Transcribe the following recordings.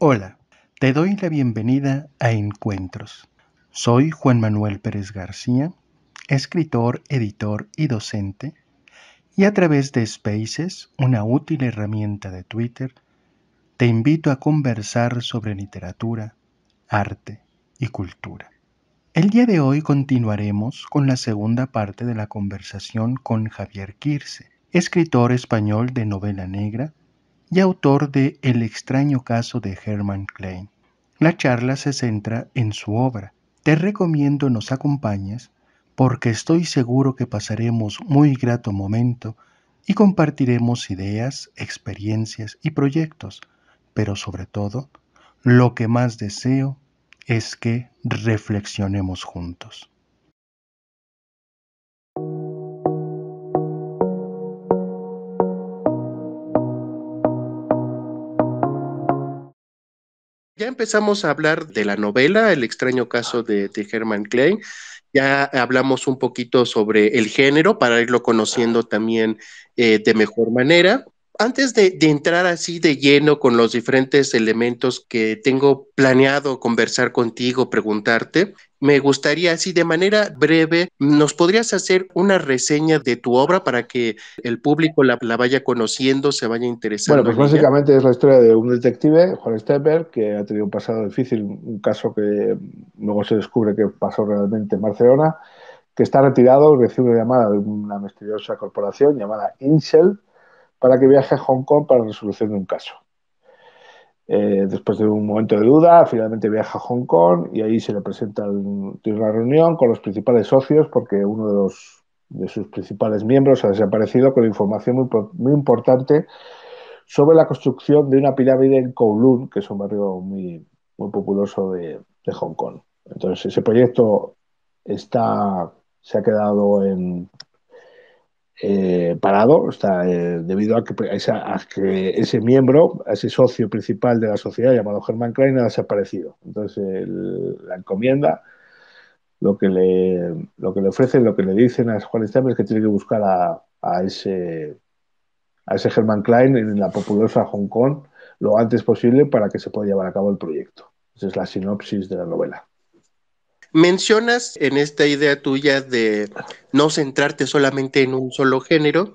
Hola, te doy la bienvenida a Encuentros. Soy Juan Manuel Pérez García, escritor, editor y docente, y a través de Spaces, una útil herramienta de Twitter, te invito a conversar sobre literatura, arte y cultura. El día de hoy continuaremos con la segunda parte de la conversación con Javier Quirze, escritor español de novela negra y autor de El extraño caso de Hermann Klein. La charla se centra en su obra. Te recomiendo nos acompañes porque estoy seguro que pasaremos muy grato momento y compartiremos ideas, experiencias y proyectos, pero sobre todo, lo que más deseo es que reflexionemos juntos. Ya empezamos a hablar de la novela, El extraño caso de Hermann Klein. Ya hablamos un poquito sobre el género para irlo conociendo también de mejor manera. Antes de entrar así de lleno con los diferentes elementos que tengo planeado conversar contigo, preguntarte, me gustaría así de manera breve, ¿nos podrías hacer una reseña de tu obra para que el público la vaya conociendo, se vaya Bueno, interesando pues en ella? básicamente es la historia de un detective, Juan Steinberg, que ha tenido un pasado difícil, un caso que luego se descubre que pasó realmente en Barcelona, que está retirado, recibe una llamada de una misteriosa corporación llamada Inshell para que viaje a Hong Kong para la resolución de un caso. Después de un momento de duda, finalmente viaja a Hong Kong y ahí se le presenta tiene una reunión con los principales socios porque uno de sus principales miembros ha desaparecido con información muy importante sobre la construcción de una pirámide en Kowloon, que es un barrio muy populoso de Hong Kong. Entonces, ese proyecto se ha quedado parado, debido a que ese miembro, a ese socio principal de la sociedad llamado Hermann Klein, ha desaparecido. Entonces, la encomienda, lo que le ofrecen, lo que le dicen a Juan Stammer es que tiene que buscar a ese Hermann Klein en la populosa Hong Kong lo antes posible para que se pueda llevar a cabo el proyecto. Esa es la sinopsis de la novela. Mencionas en esta idea tuya de no centrarte solamente en un solo género,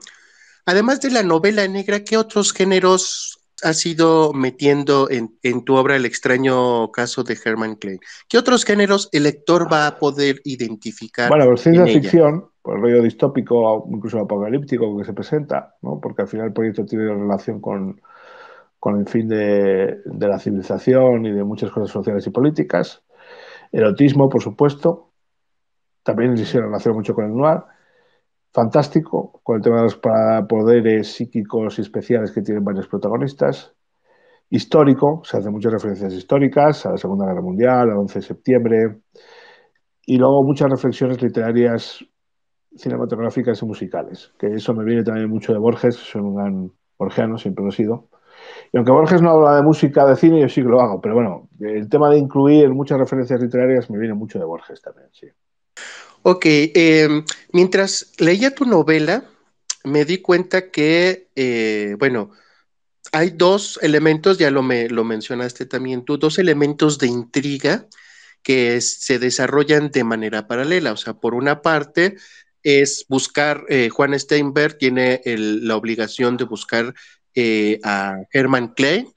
además de la novela negra, ¿qué otros géneros has ido metiendo en tu obra El extraño caso de Hermann Klein? ¿Qué otros géneros el lector va a poder identificar Bueno, pues ciencia en ella? ficción, por el rollo distópico, incluso apocalíptico que se presenta, ¿no? Porque al final el proyecto tiene relación con el fin de la civilización y de muchas cosas sociales y políticas. Erotismo, por supuesto, también se relaciona mucho con el noir. Fantástico, con el tema de los poderes psíquicos y especiales que tienen varios protagonistas. Histórico, se hacen muchas referencias históricas a la Segunda Guerra Mundial, al 11 de septiembre, y luego muchas reflexiones literarias, cinematográficas y musicales, que eso me viene también mucho de Borges, soy un gran borgiano, siempre lo he sido. Y aunque Borges no habla de música, de cine, yo sí que lo hago, pero bueno, el tema de incluir muchas referencias literarias me viene mucho de Borges también, sí. Ok, mientras leía tu novela, me di cuenta que, bueno, hay dos elementos, ya lo mencionaste también tú, dos elementos de intriga que se desarrollan de manera paralela. O sea, por una parte es buscar, Juan Steinberg tiene la obligación de buscar a Hermann Klein,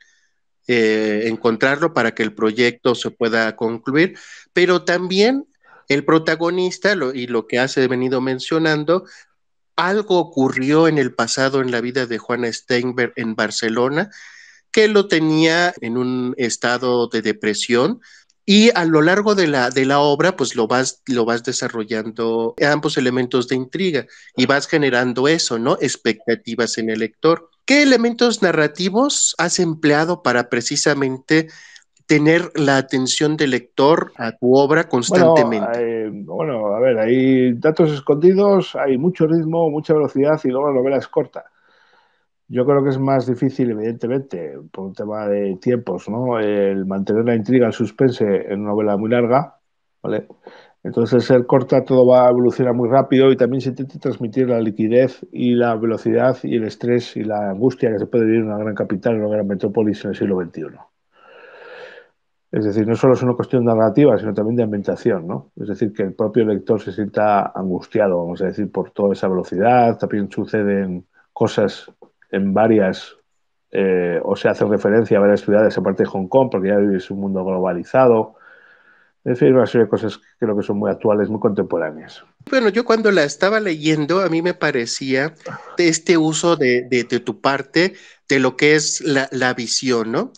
encontrarlo para que el proyecto se pueda concluir, pero también el protagonista, y lo que has venido mencionando, algo ocurrió en el pasado en la vida de Juan Steinberg en Barcelona que lo tenía en un estado de depresión y a lo largo de la obra pues lo vas desarrollando ambos elementos de intriga y vas generando eso, ¿no? Expectativas en el lector. ¿Qué elementos narrativos has empleado para precisamente tener la atención del lector a tu obra constantemente? Bueno, a ver, hay datos escondidos, hay mucho ritmo, mucha velocidad y luego la novela es corta. Yo creo que es más difícil, evidentemente, por un tema de tiempos, ¿no? El mantener la intriga, el suspense en una novela muy larga, ¿vale? Entonces, al ser corta, todo va a evolucionar muy rápido y también se intenta transmitir la liquidez y la velocidad y el estrés y la angustia que se puede vivir en una gran capital, en una gran metrópolis en el siglo XXI. Es decir, no solo es una cuestión narrativa, sino también de ambientación, ¿no? Es decir, que el propio lector se sienta angustiado, vamos a decir, por toda esa velocidad. También suceden cosas en varias, o se hace referencia a varias ciudades aparte de Hong Kong, porque ya es un mundo globalizado. En fin, una serie de cosas que creo que son muy actuales, muy contemporáneas. Bueno, yo cuando la estaba leyendo, a mí me parecía de este uso de tu parte de lo que es la visión, ¿no?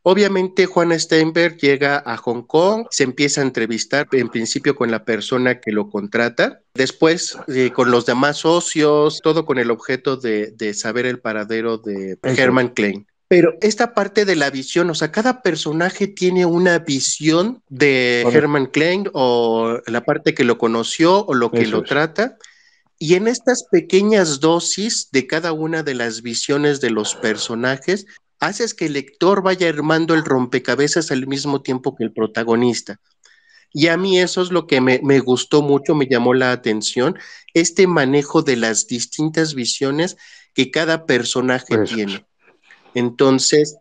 Obviamente Juan Steinberg llega a Hong Kong, se empieza a entrevistar en principio con la persona que lo contrata, después con los demás socios, todo con el objeto de saber el paradero de Eso es. Herman Klein. Pero esta parte de la visión, o sea, cada personaje tiene una visión de Correcto. Herman Klein o la parte que lo conoció o lo que Eso lo es. trata. Y en estas pequeñas dosis de cada una de las visiones de los personajes, haces que el lector vaya armando el rompecabezas al mismo tiempo que el protagonista. Y a mí eso es lo que me gustó mucho, me llamó la atención, este manejo de las distintas visiones que cada personaje Eso es. tiene. Entonces,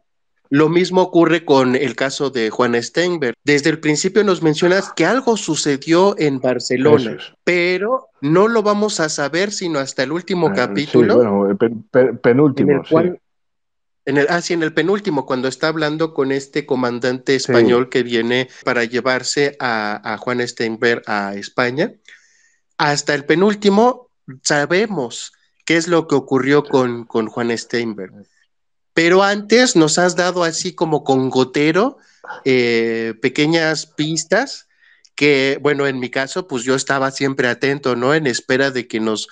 lo mismo ocurre con el caso de Juan Steinberg. Desde el principio nos mencionas que algo sucedió en Eso Barcelona, es. pero no lo vamos a saber sino hasta el último Sí, capítulo, bueno, en el penúltimo, sí. cual, sí, en el penúltimo, cuando está hablando con este comandante Sí, español que viene para llevarse a Juan Steinberg a España. Hasta el penúltimo sabemos qué es lo que ocurrió con Juan Steinberg. Pero antes nos has dado así como con gotero pequeñas pistas que, bueno, en mi caso, pues yo estaba siempre atento, ¿no? En espera de que nos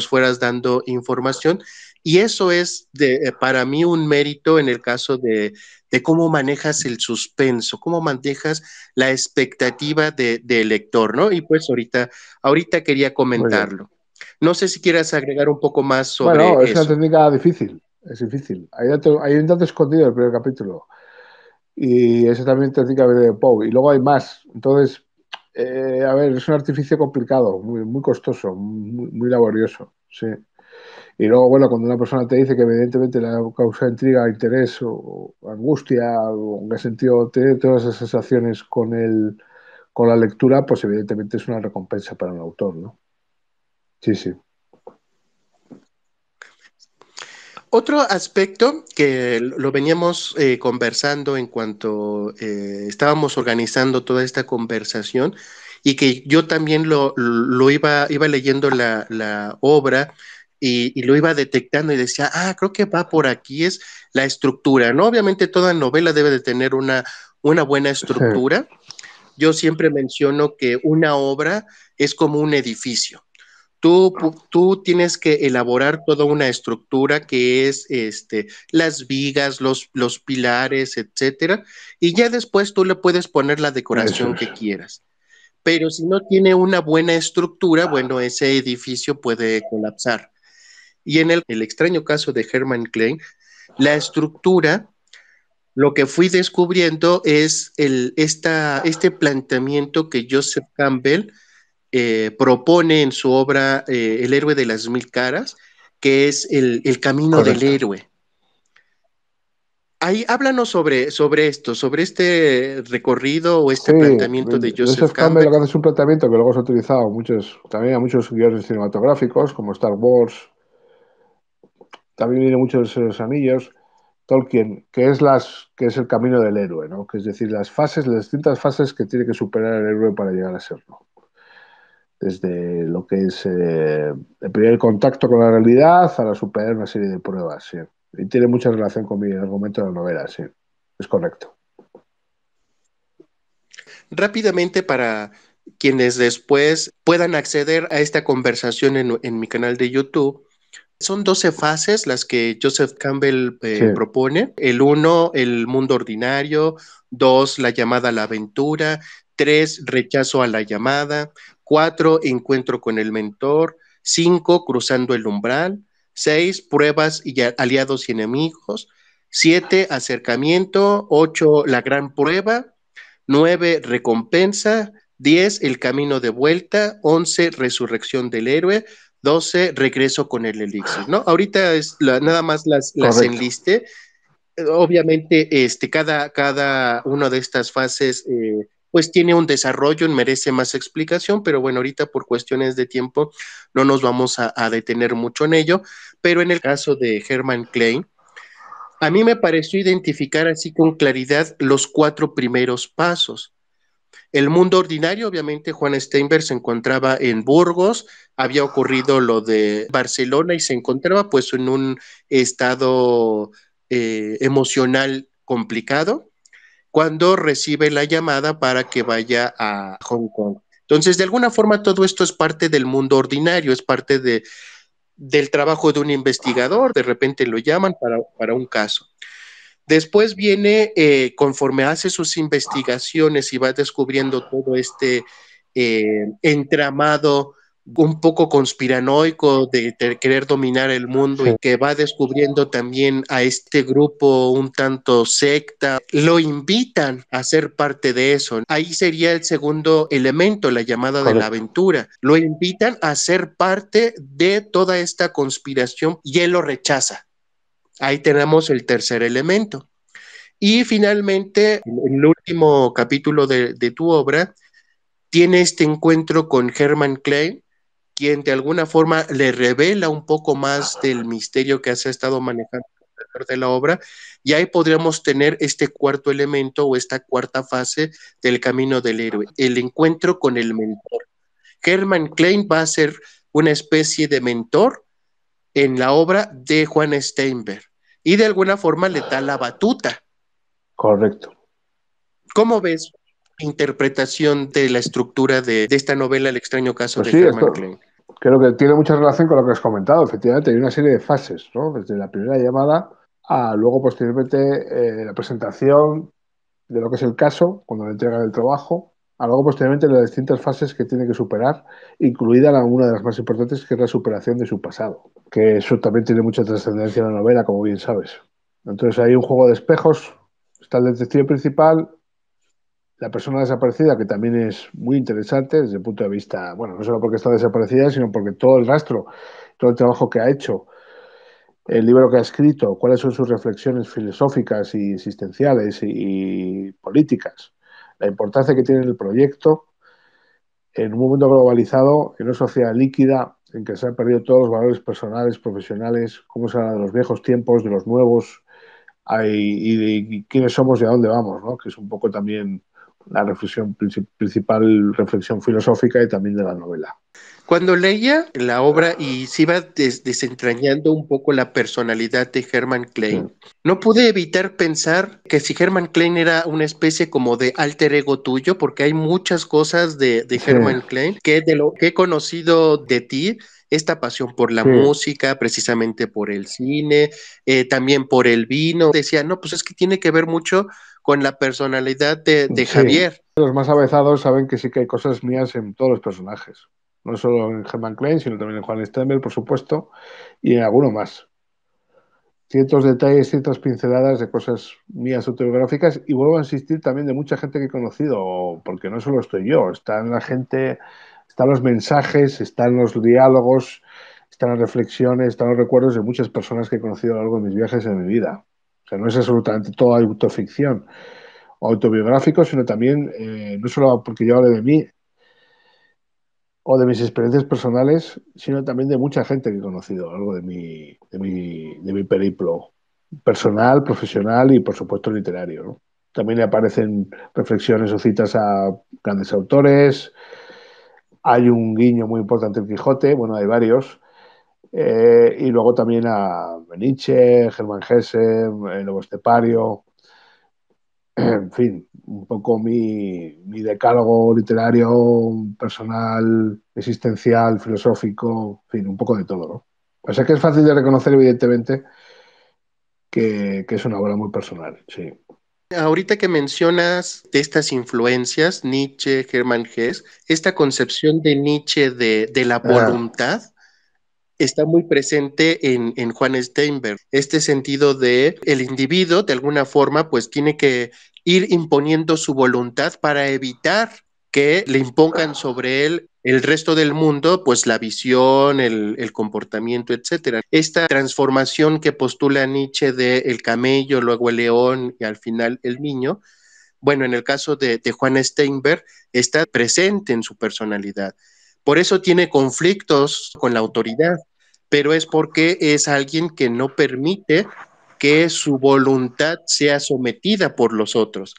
fueras dando información. Y eso es para mí un mérito en el caso de cómo manejas el suspenso, cómo manejas la expectativa del lector, ¿no? Y pues ahorita quería muy bien. comentarlo. No sé si quieras agregar un poco más sobre Bueno, es una eso. técnica difícil, es difícil. Hay un dato escondido en el primer capítulo y esa también técnica de Poe. Y luego hay más. Entonces, a ver, es un artificio complicado, muy costoso, muy laborioso, sí. Y luego, bueno, cuando una persona te dice que evidentemente le causa intriga, interés o angustia, o en qué sentido tiene todas esas sensaciones con la lectura, pues evidentemente es una recompensa para un autor, ¿no? Sí, sí. Otro aspecto que lo veníamos conversando en cuanto estábamos organizando toda esta conversación y que yo también lo iba leyendo la obra y lo iba detectando y decía, creo que va por aquí, es la estructura, ¿no? Obviamente toda novela debe de tener una buena Sí, estructura. Yo siempre menciono que una obra es como un edificio. Tú tienes que elaborar toda una estructura que es las vigas, los pilares, etcétera, y ya después tú le puedes poner la eso decoración es. que quieras. Pero si no tiene una buena estructura, bueno, ese edificio puede colapsar. Y en el extraño caso de Herman Klein, la estructura, lo que fui descubriendo es este planteamiento que Joseph Campbell propone en su obra El héroe de las mil caras, que es el camino del Correcto. héroe. Ahí háblanos sobre esto, sobre este recorrido o Sí, este planteamiento de Joseph Joseph Campbell Campbell. lo que hace es un planteamiento que luego se ha utilizado también a muchos guiones cinematográficos, como Star Wars, también viene muchos de los anillos, Tolkien, que es el camino del héroe, ¿no? Que es decir, las distintas fases que tiene que superar el héroe para llegar a serlo. Desde lo que es el primer contacto con la realidad a superar una serie de pruebas, sí. Y tiene mucha relación con mi argumento de la novela, sí. Es correcto. Rápidamente para quienes después puedan acceder a esta conversación en mi canal de YouTube. Son 12 fases las que Joseph Campbell Sí, propone. El uno, el mundo ordinario. Dos, la llamada a la aventura. Tres, rechazo a la llamada. Cuatro, encuentro con el mentor. Cinco, cruzando el umbral. Seis, pruebas y aliados y enemigos. Siete, acercamiento. Ocho, la gran prueba. Nueve, recompensa. 10, el camino de vuelta. 11, resurrección del héroe. 12, regreso con el elixir, ¿no? Ahorita nada más las correcto. enlisté Obviamente, cada una de estas fases, pues tiene un desarrollo, merece más explicación, pero bueno, ahorita por cuestiones de tiempo no nos vamos a detener mucho en ello, pero en el caso de Hermann Klein, a mí me pareció identificar así con claridad los 4 primeros pasos. El mundo ordinario, obviamente, Juan Steinberg se encontraba en Burgos, había ocurrido lo de Barcelona y se encontraba pues en un estado emocional complicado cuando recibe la llamada para que vaya a Hong Kong. Entonces, de alguna forma, todo esto es parte del mundo ordinario, es parte del trabajo de un investigador, de repente lo llaman para un caso. Después viene, conforme hace sus investigaciones y va descubriendo todo este entramado un poco conspiranoico de querer dominar el mundo Sí, y que va descubriendo también a este grupo un tanto secta, lo invitan a ser parte de eso. Ahí sería el segundo elemento, la llamada de la correcto. aventura. Lo invitan a ser parte de toda esta conspiración y él lo rechaza. Ahí tenemos el tercer elemento. Y finalmente, en el último capítulo de tu obra, tiene este encuentro con Hermann Klein, quien de alguna forma le revela un poco más del misterio que has estado manejando alrededor de la obra, y ahí podríamos tener este cuarto elemento o esta cuarta fase del camino del héroe, el encuentro con el mentor. Hermann Klein va a ser una especie de mentor en la obra de Juan Steinberg, y de alguna forma le da la batuta. Correcto. ¿Cómo ves interpretación de la estructura de esta novela, El extraño caso Pues de sí, Hermann esto Klein? creo que tiene mucha relación con lo que has comentado. Efectivamente, hay una serie de fases, ¿no? Desde la primera llamada a luego, posteriormente, la presentación de lo que es el caso, cuando le entregan el trabajo, a luego, posteriormente, las distintas fases que tiene que superar, incluida una de las más importantes, que es la superación de su pasado, que eso también tiene mucha trascendencia en la novela, como bien sabes. Entonces, hay un juego de espejos, está el detective principal, la persona desaparecida, que también es muy interesante desde el punto de vista, bueno, no solo porque está desaparecida, sino porque todo el rastro, todo el trabajo que ha hecho, el libro que ha escrito, cuáles son sus reflexiones filosóficas y existenciales y políticas, la importancia que tiene el proyecto en un mundo globalizado, en una sociedad líquida, en que se han perdido todos los valores personales, profesionales, cómo se habla de los viejos tiempos, de los nuevos, y quiénes somos y a dónde vamos, ¿no? Que es un poco también la reflexión principal, reflexión filosófica y también de la novela. Cuando leía la obra y se iba desentrañando un poco la personalidad de Hermann Sí, Klein, no pude evitar pensar que si Hermann Klein era una especie como de alter ego tuyo, porque hay muchas cosas de sí, Hermann Klein que de lo que he conocido de ti, esta pasión por la sí, música, precisamente por el cine, también por el vino. Decía, no, pues es que tiene que ver mucho con la personalidad de sí. Javier. Los más avezados saben que sí que hay cosas mías en todos los personajes. No solo en Herman Klein, sino también en Juan Steinberg, por supuesto, y en alguno más. Ciertos detalles, ciertas pinceladas de cosas mías autobiográficas, y vuelvo a insistir también de mucha gente que he conocido, porque no solo estoy yo, están la gente, están los mensajes, están los diálogos, están las reflexiones, están los recuerdos de muchas personas que he conocido a lo largo de mis viajes en mi vida. O sea, no es absolutamente todo autoficción o autobiográfico, sino también, no solo porque yo hable de mí o de mis experiencias personales, sino también de mucha gente que he conocido a lo largo de mi periplo personal, profesional y, por supuesto, literario, ¿no? También aparecen reflexiones o citas a grandes autores. Hay un guiño muy importante en Quijote, bueno, hay varios. Y luego también a Nietzsche, Germán Hesse, Lobo Estepario. En fin, un poco mi decálogo literario, personal, existencial, filosófico, en fin, un poco de todo, ¿no? O sea que es fácil de reconocer, evidentemente, que es una obra muy personal, sí. Ahorita que mencionas de estas influencias, Nietzsche, Hermann Hesse, esta concepción de Nietzsche de la Ah, voluntad está muy presente en Juan Steinberg. Este sentido de el individuo, de alguna forma, pues tiene que ir imponiendo su voluntad para evitar que le impongan sobre él el resto del mundo, pues la visión, el comportamiento, etcétera. Esta transformación que postula Nietzsche de el camello, luego el león y al final el niño, bueno, en el caso de Juan Steinberg, está presente en su personalidad. Por eso tiene conflictos con la autoridad, pero es porque es alguien que no permite que su voluntad sea sometida por los otros.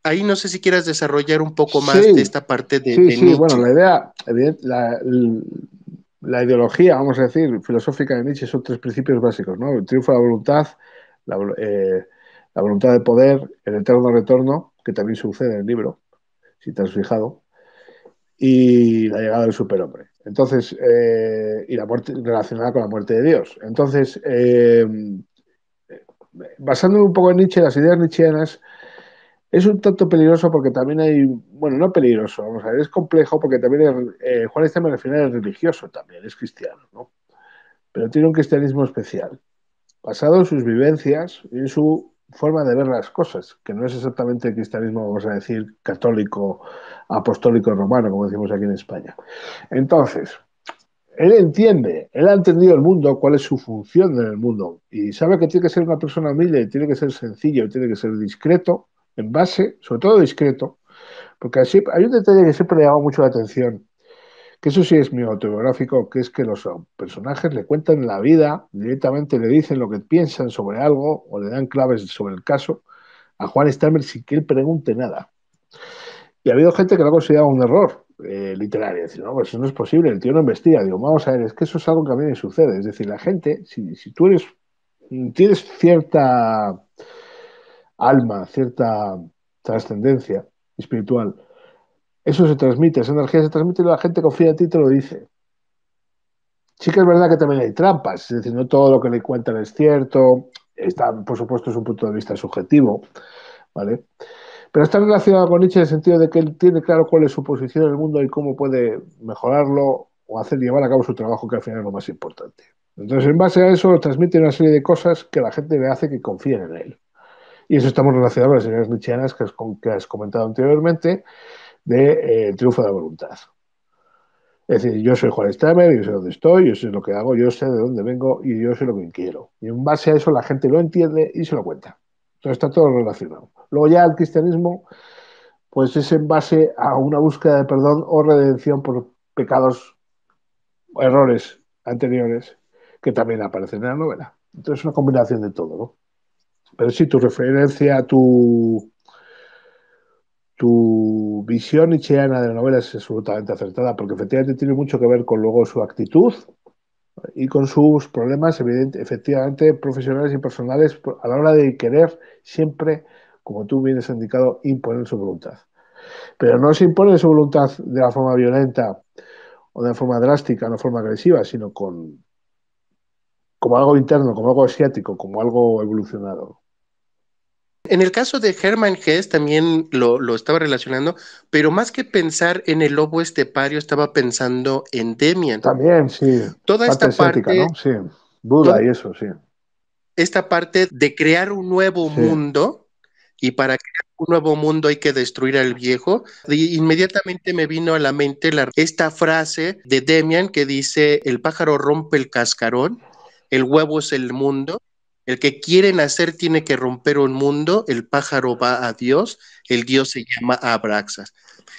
Ahí no sé si quieras desarrollar un poco más de Sí, esta parte sí, de sí. Bueno, Nietzsche. la idea, la ideología, vamos a decir, filosófica de Nietzsche son tres principios básicos, ¿no? El triunfo de la voluntad, la, la voluntad de poder, el eterno retorno, que también sucede en el libro, si te has fijado, y la llegada del superhombre. Entonces, y la muerte relacionada con la muerte de Dios. Entonces, basándome un poco en Nietzsche, las ideas nietzscheanas, es un tanto peligroso porque también hay, bueno, no peligroso, vamos a ver, es complejo porque también Juan Esteban al final es religioso también, es cristiano, ¿no? Pero tiene un cristianismo especial, basado en sus vivencias y en su forma de ver las cosas, que no es exactamente el cristianismo, vamos a decir, católico, apostólico romano, como decimos aquí en España. Entonces, él entiende, él ha entendido el mundo, cuál es su función en el mundo, y sabe que tiene que ser una persona humilde, tiene que ser sencillo, tiene que ser discreto, en base, sobre todo discreto, porque así, hay un detalle que siempre le llama mucho la atención, que eso sí es muy autobiográfico, que es que los personajes le cuentan la vida, directamente le dicen lo que piensan sobre algo o le dan claves sobre el caso a Juan Stammer sin que él pregunte nada. Y ha habido gente que lo ha considerado un error literario. Decir, no, pues eso no es posible, el tío no investiga. Digo, vamos a ver, es que eso es algo que a mí me sucede. Es decir, la gente, si tú eres, tienes cierta alma, cierta trascendencia espiritual, eso se transmite, esa energía se transmite y la gente confía en ti y te lo dice. Sí que es verdad que también hay trampas, es decir, no todo lo que le cuentan es cierto, está, por supuesto, es un punto de vista subjetivo, ¿vale? Pero está relacionado con Nietzsche en el sentido de que él tiene claro cuál es su posición en el mundo y cómo puede mejorarlo o hacer llevar a cabo su trabajo, que al final es lo más importante. Entonces, en base a eso, transmite una serie de cosas que la gente le hace que confíen en él. Y eso estamos relacionados con las ideas nietzscheanas que has comentado anteriormente, de triunfo de la voluntad. Es decir, yo soy Juan Stamer, yo sé dónde estoy, yo sé lo que hago, yo sé de dónde vengo y yo sé lo que quiero. Y en base a eso la gente lo entiende y se lo cuenta. Entonces está todo relacionado. Luego ya el cristianismo, pues es en base a una búsqueda de perdón o redención por pecados o errores anteriores que también aparecen en la novela. Entonces es una combinación de todo, ¿no? Pero sí, tu referencia, tu visión nietzscheana de la novela es absolutamente acertada, porque efectivamente tiene mucho que ver con luego su actitud y con sus problemas, efectivamente, profesionales y personales a la hora de querer siempre, como tú bien has indicado, imponer su voluntad. Pero no se impone su voluntad de la forma violenta o de una forma drástica, no forma agresiva, sino como algo interno, como algo asiático, como algo evolucionado. En el caso de Hermann Hesse también lo estaba relacionando, pero más que pensar en el lobo estepario, estaba pensando en Demian. También, sí, Toda parte esta asiática, parte, ¿no? Sí, Buda toda y eso, sí. esta parte de crear un nuevo Sí, mundo, y para crear un nuevo mundo hay que destruir al viejo. Y inmediatamente me vino a la mente esta frase de Demian que dice, el pájaro rompe el cascarón, el huevo es el mundo, el que quiere nacer tiene que romper un mundo, el pájaro va a Dios, el Dios se llama Abraxas.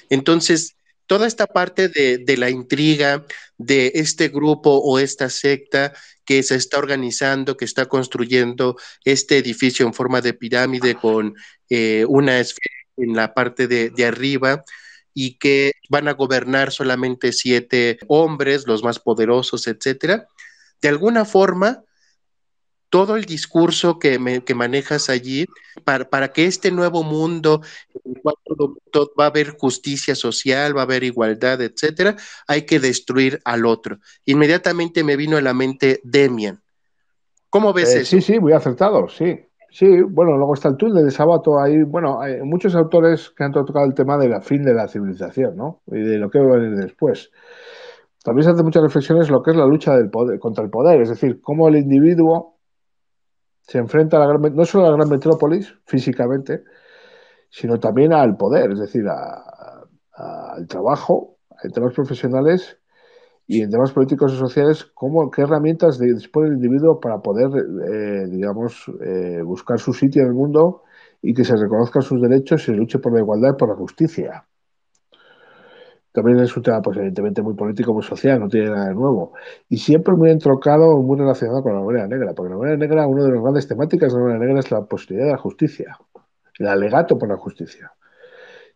Entonces, toda esta parte de la intriga de este grupo o esta secta que se está organizando, que está construyendo este edificio en forma de pirámide con una esfera en la parte de arriba y que van a gobernar solamente 7 hombres, los más poderosos, etcétera. De alguna forma, todo el discurso que manejas allí para que este nuevo mundo, en el cual va a haber justicia social, va a haber igualdad, etcétera, hay que destruir al otro. Inmediatamente me vino a la mente Demian. ¿Cómo ves Sí, eso? sí, muy acertado, sí. Sí, bueno, luego está el túnel de Sabato ahí. Bueno, hay muchos autores que han tocado el tema del fin de la civilización, ¿no? Y de lo que va a venir después. También se hacen muchas reflexiones lo que es la lucha del poder, contra el poder, es decir, cómo el individuo se enfrenta a no solo a la gran metrópolis físicamente, sino también al poder, es decir, al trabajo, en temas profesionales y en temas políticos y sociales, qué herramientas dispone el individuo para poder, digamos, buscar su sitio en el mundo y que se reconozcan sus derechos y se luche por la igualdad y por la justicia. También es un tema, pues evidentemente muy político, muy social, no tiene nada de nuevo. Y siempre muy entrocado, muy relacionado con la novela negra, porque la novela negra, una de las grandes temáticas de la novela negra es la posibilidad de la justicia, el alegato por la justicia.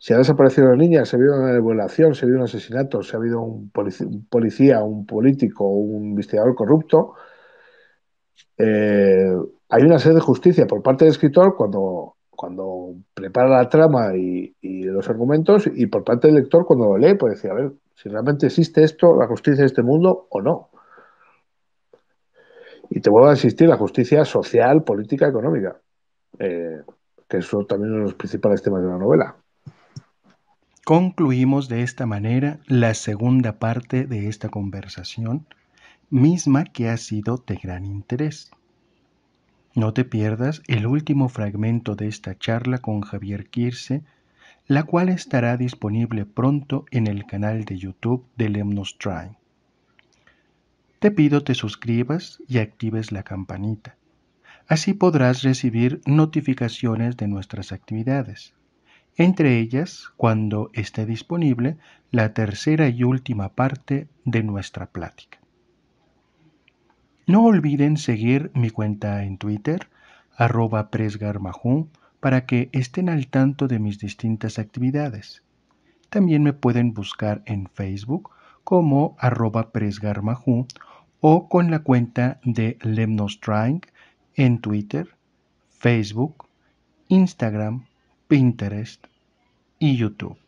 Si ha desaparecido una niña, si ha habido una violación, si ha habido un asesinato, si ha habido un policía, un político, un investigador corrupto, eh, hay una sed de justicia por parte del escritor cuando prepara la trama y los argumentos, y por parte del lector cuando lo lee, puede decir, a ver, si realmente existe esto, la justicia de este mundo o no. Y te vuelvo a insistir, la justicia social, política, económica, eh, que eso también es uno de los principales temas de la novela. Concluimos de esta manera la segunda parte de esta conversación, misma que ha sido de gran interés. No te pierdas el último fragmento de esta charla con Javier Quirze, la cual estará disponible pronto en el canal de YouTube de Lemnos Trying. Te pido te suscribas y actives la campanita. Así podrás recibir notificaciones de nuestras actividades, entre ellas cuando esté disponible la tercera y última parte de nuestra plática. No olviden seguir mi cuenta en Twitter, @presgarmajun, para que estén al tanto de mis distintas actividades. También me pueden buscar en Facebook como @presgarmajun o con la cuenta de Lemnos en Twitter, Facebook, Instagram, Pinterest y YouTube.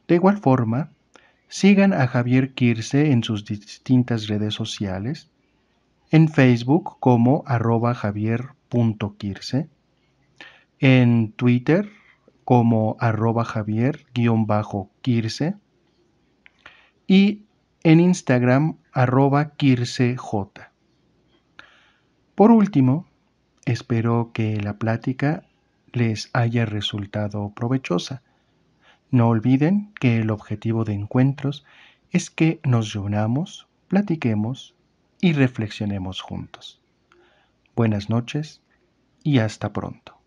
De igual forma, sigan a Javier Quirze en sus distintas redes sociales, en Facebook como @javier.quirze, en Twitter como @javier_quirze y en Instagram @quircej. Por último, espero que la plática les haya resultado provechosa. No olviden que el objetivo de encuentros es que nos reunamos, platiquemos y reflexionemos juntos. Buenas noches y hasta pronto.